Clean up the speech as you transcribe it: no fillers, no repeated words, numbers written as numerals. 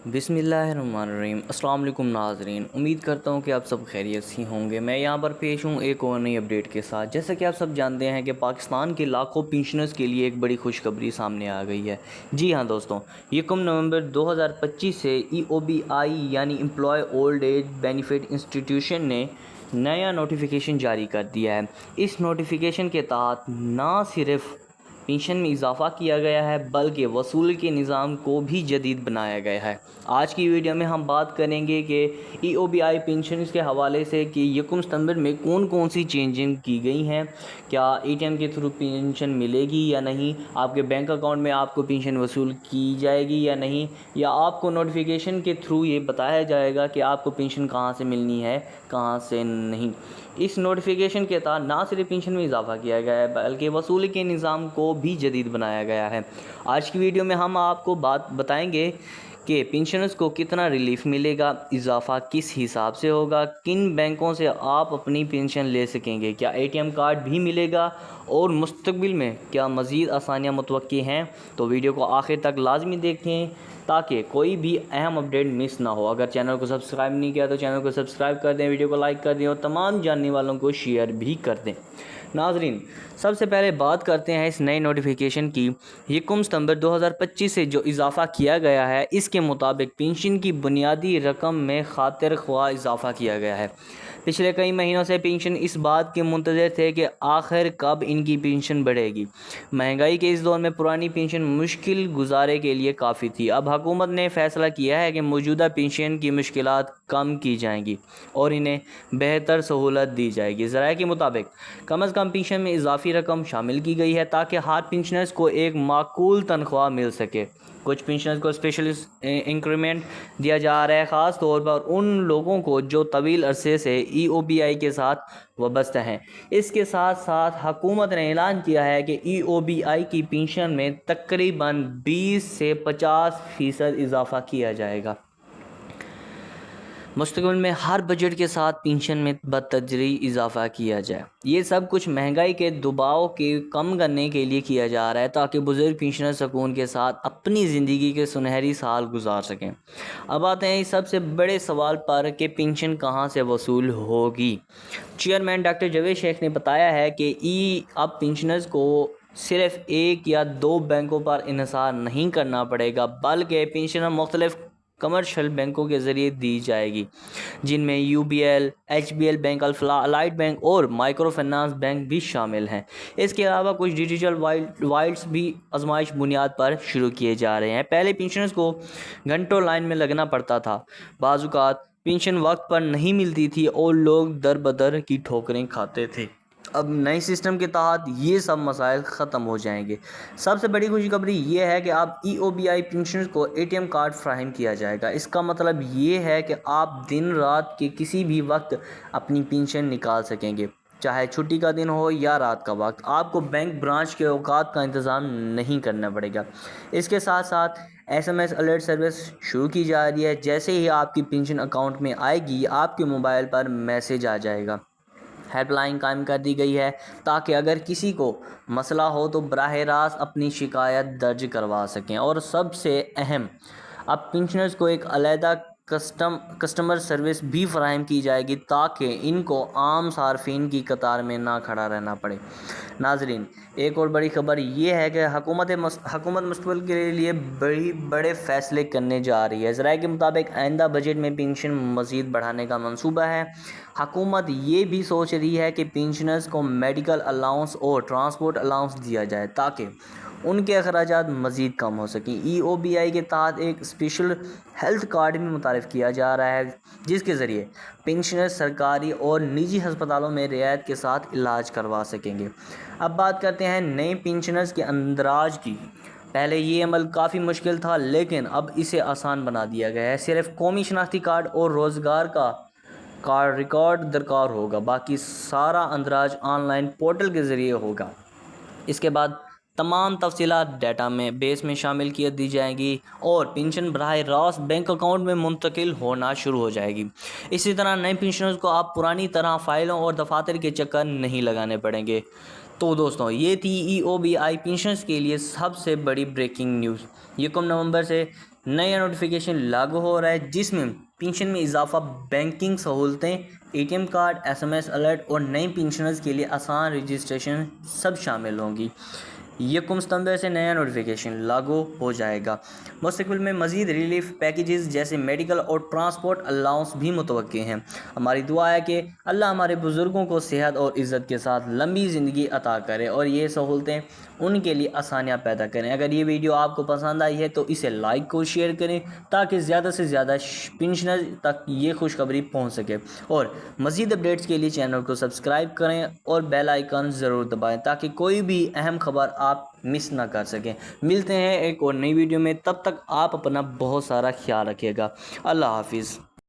بسم اللہ الرحمن الرحیم۔ السلام علیکم ناظرین، امید کرتا ہوں کہ آپ سب خیریت سے ہوں گے۔ میں یہاں پر پیش ہوں ایک اور نئی اپڈیٹ کے ساتھ۔ جیسا کہ آپ سب جانتے ہیں کہ پاکستان کے لاکھوں پینشنرز کے لیے ایک بڑی خوشخبری سامنے آ گئی ہے۔ جی ہاں دوستوں، 1 نومبر 2025 سے EOBI یعنی employee old age benefit institution نے نیا نوٹیفیکیشن جاری کر دیا ہے۔ اس نوٹیفیکیشن کے تحت نہ صرف پینشن میں اضافہ کیا گیا ہے بلکہ وصول کے نظام کو بھی جدید بنایا گیا ہے۔ آج کی ویڈیو میں ہم بات کریں گے کہ EOBI پینشنز کے حوالے سے کہ 1 ستمبر میں کون سی چینجنگ کی گئی ہیں، کیا ATM کے تھرو پینشن ملے گی یا نہیں، آپ کے بینک اکاؤنٹ میں آپ کو پینشن وصول کی جائے گی یا نہیں، یا آپ کو نوٹیفیکیشن کے تھرو یہ بتایا جائے گا کہ آپ کو پینشن کہاں سے ملنی ہے کہاں سے نہیں۔ اس نوٹیفیکیشن کے تحت نہ صرف پینشن میں اضافہ کیا گیا ہے بلکہ وصول کے نظام کو بھی جدید بنایا گیا ہے۔ آج کی ویڈیو میں ہم آپ کو بتائیں گے کہ پینشنرز کو کتنا ریلیف ملے گا، اضافہ کس حساب سے ہوگا، کن بینکوں سے آپ اپنی پینشن لے سکیں گے، کیا ATM کارڈ بھی ملے گا، اور مستقبل میں کیا مزید آسانیاں متوقع ہیں۔ تو ویڈیو کو آخر تک لازمی دیکھیں تاکہ کوئی بھی اہم اپڈیٹ مس نہ ہو۔ اگر چینل کو سبسکرائب نہیں کیا تو چینل کو سبسکرائب کر دیں، ویڈیو کو لائک کر دیں اور تمام جاننے والوں کو شیئر بھی کر دیں۔ ناظرین، سب سے پہلے بات کرتے ہیں اس نئے نوٹیفیکیشن کی۔ 1 ستمبر 2025 سے جو اضافہ کیا گیا ہے، اس کے مطابق پینشن کی بنیادی رقم میں خاطر خواہ اضافہ کیا گیا ہے۔ پچھلے کئی مہینوں سے پینشن اس بات کے منتظر تھے کہ آخر کب ان کی پینشن بڑھے گی۔ مہنگائی کے اس دور میں پرانی پینشن مشکل گزارے کے لیے کافی تھی۔ اب حکومت نے فیصلہ کیا ہے کہ موجودہ پینشن کی مشکلات کم کی جائیں گی اور انہیں بہتر سہولت دی جائے گی۔ ذرائع کے مطابق کم از کم پینشن میں اضافی رقم شامل کی گئی ہے تاکہ ہر پینشنرز کو ایک معقول تنخواہ مل سکے۔ کچھ پینشنرز کو اسپیشل انکریمنٹ دیا جا رہا ہے، خاص طور پر ان لوگوں کو جو طویل عرصے سے EOBI کے ساتھ وابستہ ہیں۔ اس کے ساتھ ساتھ حکومت نے اعلان کیا ہے کہ EOBI کی پینشن میں تقریباً 20 سے 50% اضافہ کیا جائے گا۔ مستقبل میں ہر بجٹ کے ساتھ پینشن میں بتدریج اضافہ کیا جائے۔ یہ سب کچھ مہنگائی کے دباؤ کے کم کرنے کے لیے کیا جا رہا ہے تاکہ بزرگ پینشنر سکون کے ساتھ اپنی زندگی کے سنہری سال گزار سکیں۔ اب آتے ہیں اس سب سے بڑے سوال پر کہ پینشن کہاں سے وصول ہوگی۔ چیئرمین ڈاکٹر جاوید شیخ نے بتایا ہے کہ اب پینشنرز کو صرف 1 یا 2 بینکوں پر انحصار نہیں کرنا پڑے گا بلکہ پینشن مختلف کمرشل بینکوں کے ذریعے دی جائے گی، جن میں UBL، HBL bank, allied bank اور مائکرو فنانس بینک بھی شامل ہیں۔ اس کے علاوہ کچھ ڈیجیٹل وائلٹس بھی آزمائش بنیاد پر شروع کیے جا رہے ہیں۔ پہلے پینشنرز کو گھنٹوں لائن میں لگنا پڑتا تھا، بعض اوقات پینشن وقت پر نہیں ملتی تھی اور لوگ در بدر کی ٹھوکریں کھاتے تھے۔ اب نئے سسٹم کے تحت یہ سب مسائل ختم ہو جائیں گے۔ سب سے بڑی خوشخبری یہ ہے کہ اب EOBI پینشنرز کو ATM کارڈ فراہم کیا جائے گا۔ اس کا مطلب یہ ہے کہ آپ دن رات کے کسی بھی وقت اپنی پینشن نکال سکیں گے، چاہے چھٹی کا دن ہو یا رات کا وقت۔ آپ کو بینک برانچ کے اوقات کا انتظام نہیں کرنا پڑے گا۔ اس کے ساتھ ساتھ SMS الرٹ سروس شروع کی جا رہی ہے۔ جیسے ہی آپ کی پینشن اکاؤنٹ میں آئے گی، آپ کے موبائل پر میسج آ جائے گا۔ ہیلپ لائن قائم کر دی گئی ہے تاکہ اگر کسی کو مسئلہ ہو تو براہ راست اپنی شکایت درج کروا سکیں، اور سب سے اہم، اب پینشنرز کو ایک علیحدہ کسٹمر سروس بھی فراہم کی جائے گی تاکہ ان کو عام صارفین کی قطار میں نہ کھڑا رہنا پڑے۔ ناظرین، ایک اور بڑی خبر یہ ہے کہ حکومت مستقبل کے لیے بڑے فیصلے کرنے جا رہی ہے۔ ذرائع کے مطابق آئندہ بجٹ میں پینشن مزید بڑھانے کا منصوبہ ہے۔ حکومت یہ بھی سوچ رہی ہے کہ پینشنرز کو میڈیکل الاؤنس اور ٹرانسپورٹ الاؤنس دیا جائے تاکہ ان کے اخراجات مزید کم ہو سکیں۔ EOBI کے تحت ایک اسپیشل ہیلتھ کارڈ بھی متعارف کیا جا رہا ہے جس کے ذریعے پینشنر سرکاری اور نجی ہسپتالوں میں رعایت کے ساتھ علاج کروا سکیں گے۔ اب بات کرتے ہیں نئے پینشنرز کے اندراج کی۔ پہلے یہ عمل کافی مشکل تھا لیکن اب اسے آسان بنا دیا گیا ہے۔ صرف قومی شناختی کارڈ اور روزگار کا کارڈ ریکارڈ درکار ہوگا، باقی سارا اندراج آن لائن پورٹل کے ذریعے ہوگا۔ اس کے بعد تمام تفصیلات ڈیٹا میں بیس میں شامل کر دی جائیں گی اور پینشن براہ راست بینک اکاؤنٹ میں منتقل ہونا شروع ہو جائے گی۔ اسی طرح نئے پینشنرز کو آپ پرانی طرح فائلوں اور دفاتر کے چکر نہیں لگانے پڑیں گے۔ تو دوستوں، یہ تھی EOBI پینشنرز کے لیے سب سے بڑی بریکنگ نیوز۔ 1 نومبر سے نیا نوٹیفیکیشن لاگو ہو رہا ہے جس میں پینشن میں اضافہ، بینکنگ سہولتیں، ATM کارڈ، SMS الرٹ اور نئی پینشنرز کے لیے آسان رجسٹریشن سب شامل ہوں گی۔ 1 ستمبر سے نیا نوٹیفیکیشن لاگو ہو جائے گا۔ مستقبل میں مزید ریلیف پیکیجز جیسے میڈیکل اور ٹرانسپورٹ الاؤنس بھی متوقع ہیں۔ ہماری دعا ہے کہ اللہ ہمارے بزرگوں کو صحت اور عزت کے ساتھ لمبی زندگی عطا کرے اور یہ سہولتیں ان کے لیے آسانیاں پیدا کریں۔ اگر یہ ویڈیو آپ کو پسند آئی ہے تو اسے لائک اور شیئر کریں تاکہ زیادہ سے زیادہ پینشنر تک یہ خوشخبری پہنچ سکے، اور مزید اپڈیٹس کے لیے چینل کو سبسکرائب کریں اور بیل آئیکن ضرور دبائیں تاکہ کوئی بھی اہم خبر آپ مس نہ کر سکیں۔ ملتے ہیں ایک اور نئی ویڈیو میں، تب تک آپ اپنا بہت سارا خیال رکھیے گا۔ اللہ حافظ۔